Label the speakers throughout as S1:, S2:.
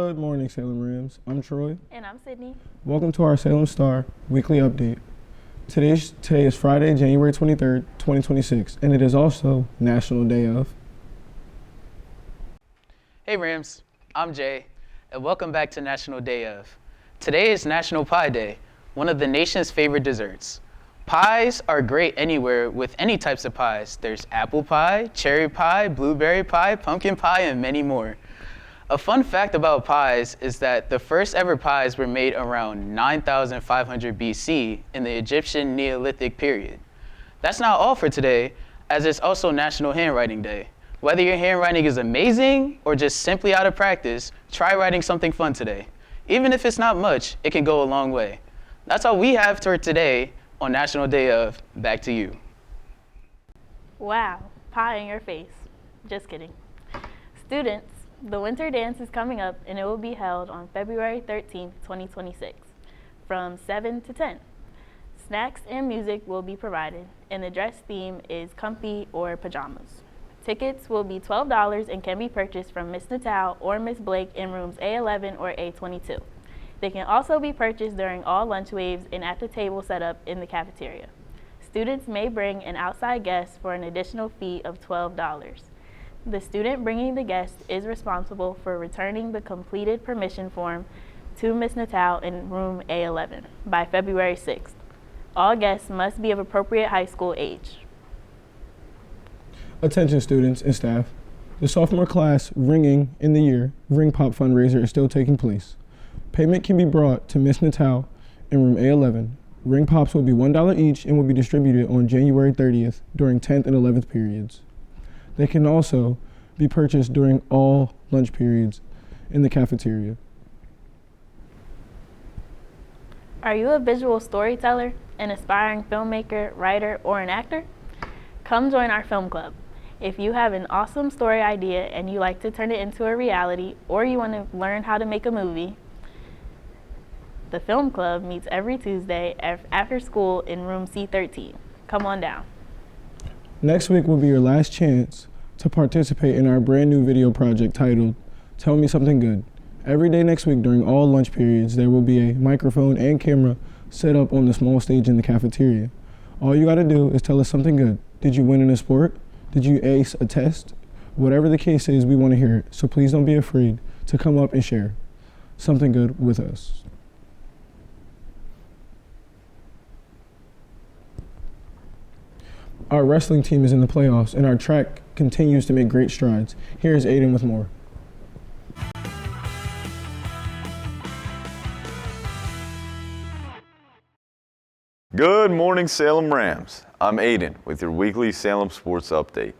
S1: Good morning, Salem Rams. I'm Troy.
S2: And I'm Sydney.
S1: Welcome to our Salem Star weekly update. Today is Friday, January 23rd, 2026, and it is also National Day of.
S3: Hey Rams, I'm Jay, and welcome back to National Day of. Today is National Pie Day, one of the nation's favorite desserts. Pies are great anywhere with any types of pies. There's apple pie, cherry pie, blueberry pie, pumpkin pie, and many more. A fun fact about pies is that the first ever pies were made around 9,500 BC in the Egyptian Neolithic period. That's not all for today, as it's also National Handwriting Day. Whether your handwriting is amazing or just simply out of practice, try writing something fun today. Even if it's not much, it can go a long way. That's all we have for today on National Day of. Back to you.
S2: Wow, pie in your face. Just kidding. Students, the winter dance is coming up and it will be held on February 13th, 2026 from 7 to 10. Snacks and music will be provided and the dress theme is comfy or pajamas. Tickets will be $12 and can be purchased from Miss Natal or Miss Blake in rooms A11 or A22. They can also be purchased during all lunch waves and at the table set up in the cafeteria. Students may bring an outside guest for an additional fee of $12. The student bringing the guest is responsible for returning the completed permission form to Miss Natal in room A11 by February 6th. All guests must be of appropriate high school age.
S1: Attention students and staff. The sophomore class Ringing in the Year Ring Pop fundraiser is still taking place. Payment can be brought to Miss Natal in room A11. Ring Pops will be $1 each and will be distributed on January 30th during 10th and 11th periods. They can also be purchased during all lunch periods in the cafeteria.
S2: Are you a visual storyteller, an aspiring filmmaker, writer, or an actor? Come join our film club. If you have an awesome story idea and you like to turn it into a reality, or you want to learn how to make a movie, the film club meets every Tuesday after school in room C13. Come on down.
S1: Next week will be your last chance to participate in our brand new video project titled Tell Me Something Good. Every day next week during all lunch periods, there will be a microphone and camera set up on the small stage in the cafeteria. All you gotta do is tell us something good. Did you win in a sport? Did you ace a test? Whatever the case is, we wanna hear it. So please don't be afraid to come up and share something good with us. Our wrestling team is in the playoffs and our track continues to make great strides. Here's Aiden with more.
S4: Good morning, Salem Rams. I'm Aiden with your weekly Salem Sports Update.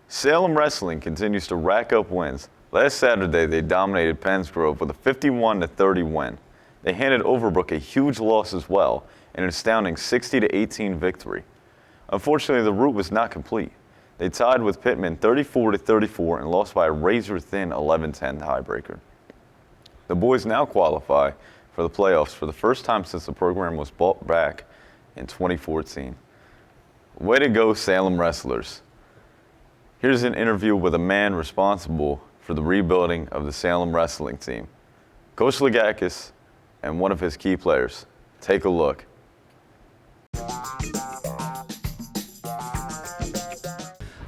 S4: Salem Wrestling continues to rack up wins. Last Saturday, they dominated Penns Grove with a 51-30 win. They handed Overbrook a huge loss as well, and an astounding 60-18 victory. Unfortunately, the route was not complete. They tied with Pittman 34-34 and lost by a razor-thin 11-10 tiebreaker. The boys now qualify for the playoffs for the first time since the program was brought back in 2014. Way to go, Salem wrestlers. Here's an interview with a man responsible for the rebuilding of the Salem wrestling team, Coach Lagakos, and one of his key players. Take a look.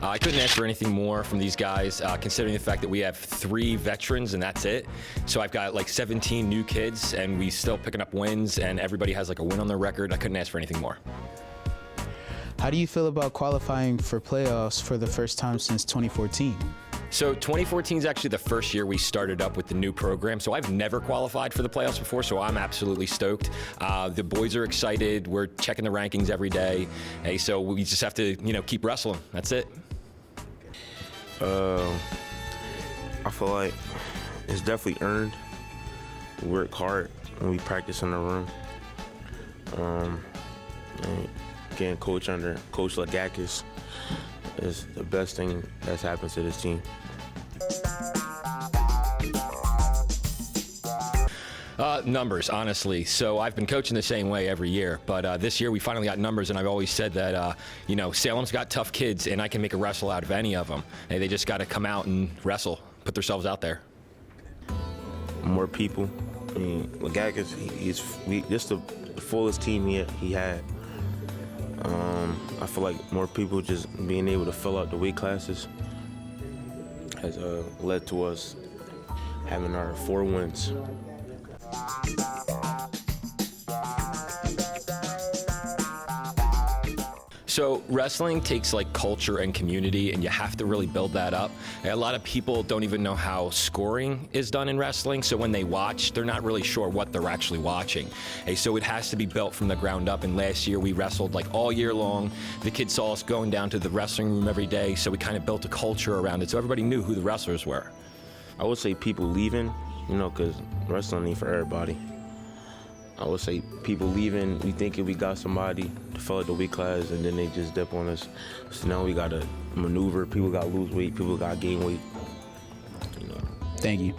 S5: I couldn't ask for anything more from these guys, considering the fact that we have 3 veterans and that's it. So I've got like 17 new kids and we still picking up wins and everybody has like a win on their record. I couldn't ask for anything more.
S6: How do you feel about qualifying for playoffs for the first time since 2014?
S5: So 2014 is actually the first year we started up with the new program. So I've never qualified for the playoffs before, so I'm absolutely stoked. The boys are excited. We're checking the rankings every day. Hey, so we just have to, keep wrestling. That's it.
S7: I feel like it's definitely earned. We work hard and we practice in the room. And getting coached under Coach Lagakos is the best thing that's happened to this team.
S5: Numbers, honestly. So I've been coaching the same way every year, but this year we finally got numbers, and I've always said that, Salem's got tough kids, and I can make a wrestle out of any of them. Hey, they just got to come out and wrestle, put themselves out there.
S7: more people. I mean, Lagakos, this the fullest team he had. I feel like more people just being able to fill out the weight classes has led to us having our 4 wins.
S5: So wrestling takes like culture and community, and you have to really build that up. A lot of people don't even know how scoring is done in wrestling, so when they watch, they're not really sure what they're actually watching. So it has to be built from the ground up, and last year we wrestled like all year long. The kids saw us going down to the wrestling room every day, so we kind of built a culture around it, so everybody knew who the wrestlers were.
S7: I would say people leaving, because wrestling ain't for everybody. I would say people leaving, we thinking we got somebody to fill out the weight class, and then they just dip on us. So now we got to maneuver. People got to lose weight. People got to gain weight.
S6: Thank you.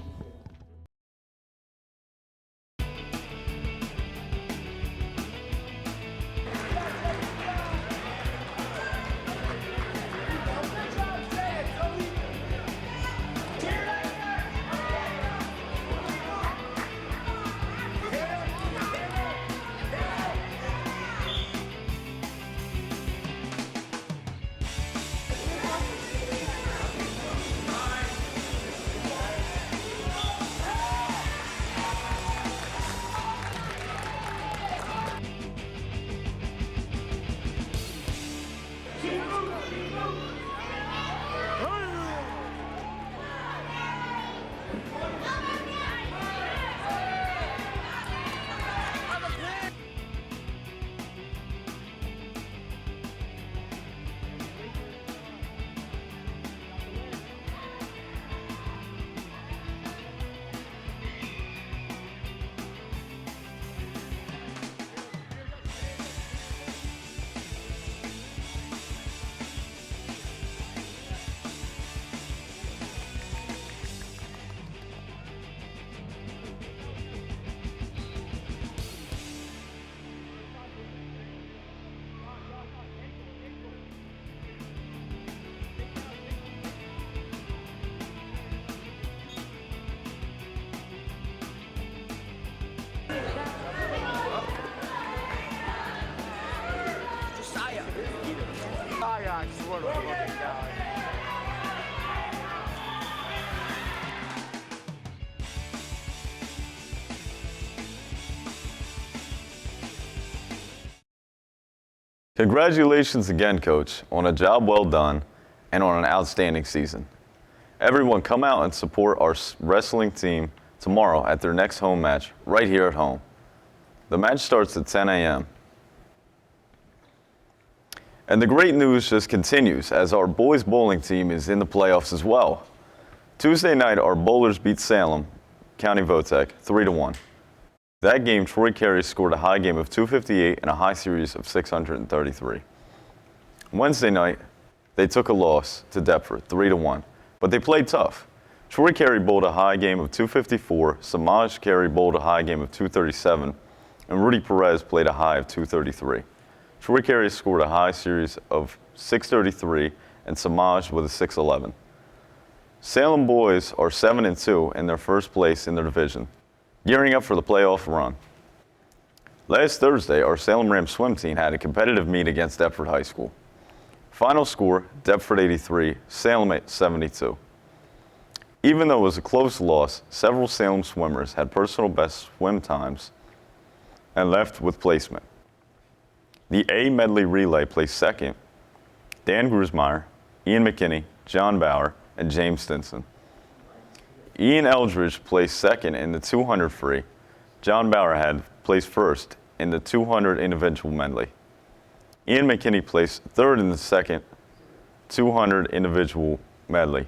S4: Congratulations again, Coach, on a job well done and on an outstanding season. Everyone come out and support our wrestling team tomorrow at their next home match right here at home. The match starts at 10 a.m. And the great news just continues as our boys bowling team is in the playoffs as well. Tuesday night, our bowlers beat Salem County Votech 3-1. That game, Troy Carey scored a high game of 258 and a high series of 633. Wednesday night, they took a loss to Deptford 3-1, but they played tough. Troy Carey bowled a high game of 254, Samaj Carey bowled a high game of 237, and Rudy Perez played a high of 233. Troy Carey scored a high series of 633 and Samaj with a 611. Salem boys are 7-2 in their first place in their division, gearing up for the playoff run. Last Thursday, our Salem Rams swim team had a competitive meet against Deptford High School. Final score, Deptford 83, Salem 72. Even though it was a close loss, several Salem swimmers had personal best swim times and left with placement. The A medley relay placed second, Dan Grusmeyer, Ian McKinney, John Bauer, and James Stinson. Ian Eldridge placed second in the 200 free. John Bauer had placed first in the 200 individual medley. Ian McKinney placed third in the second 200 individual medley.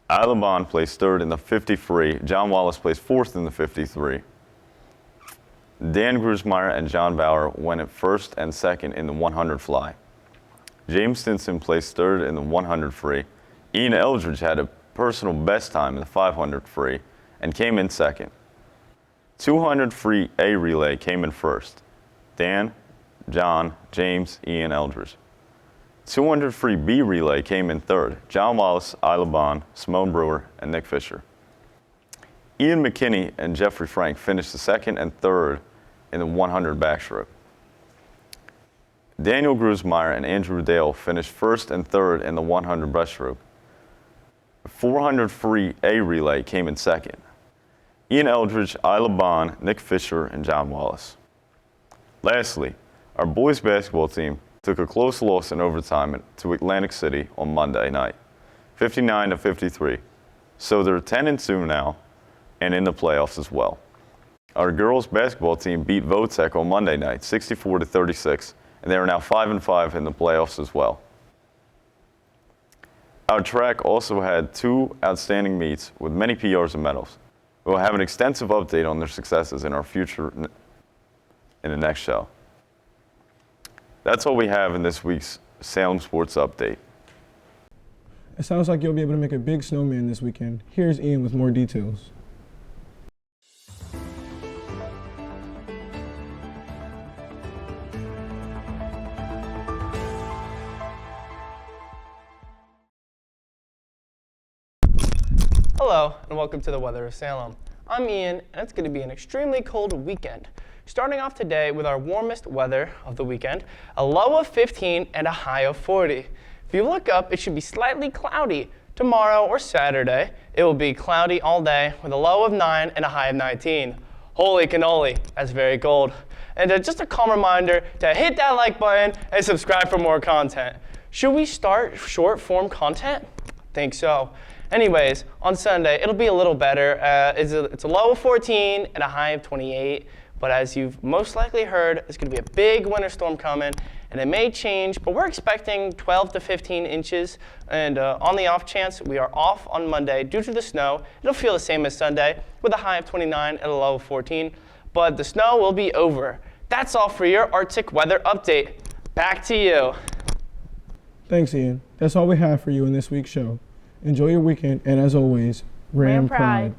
S4: Alabon placed third in the 50 free. John Wallace placed fourth in the 53. Dan Grusmeyer and John Bauer went at first and second in the 100 fly. James Stinson placed third in the 100 free. Ian Eldridge had a personal best time in the 500 free and came in second. 200 free A relay came in first. Dan, John, James, Ian Eldridge. 200 free B relay came in third. John Wallace, Ilabon, Simone Brewer, and Nick Fisher. Ian McKinney and Jeffrey Frank finished the second and third in the 100 backstroke. Daniel Grusmeyer and Andrew Dale finished first and third in the 100 breaststroke. The 400 free A relay came in second. Ian Eldridge, Isla Bond, Nick Fisher, and John Wallace. Lastly, our boys basketball team took a close loss in overtime to Atlantic City on Monday night, 59-53. So they're 10-2 now and in the playoffs as well. Our girls basketball team beat Votech on Monday night, 64-36, and they are now 5-5 in the playoffs as well. Our track also had 2 outstanding meets with many PRs and medals. We'll have an extensive update on their successes in our future in the next show. That's all we have in this week's Salem Sports Update.
S1: It sounds like you'll be able to make a big snowman this weekend. Here's Ian with more details.
S8: Hello, and welcome to the weather of Salem. I'm Ian, and it's going to be an extremely cold weekend. Starting off today with our warmest weather of the weekend, a low of 15 and a high of 40. If you look up, it should be slightly cloudy. Tomorrow or Saturday, it will be cloudy all day with a low of 9 and a high of 19. Holy cannoli, that's very cold. And just a calm reminder to hit that like button and subscribe for more content. Should we start short form content? Think so. Anyways, on Sunday, it'll be a little better. It's a low of 14 and a high of 28. But as you've most likely heard, there's going to be a big winter storm coming, and it may change, but we're expecting 12 to 15 inches. And on the off chance, we are off on Monday due to the snow. It'll feel the same as Sunday with a high of 29 and a low of 14. But the snow will be over. That's all for your Arctic weather update. Back to you.
S1: Thanks, Ian. That's all we have for you in this week's show. Enjoy your weekend, and as always, Ram Pride.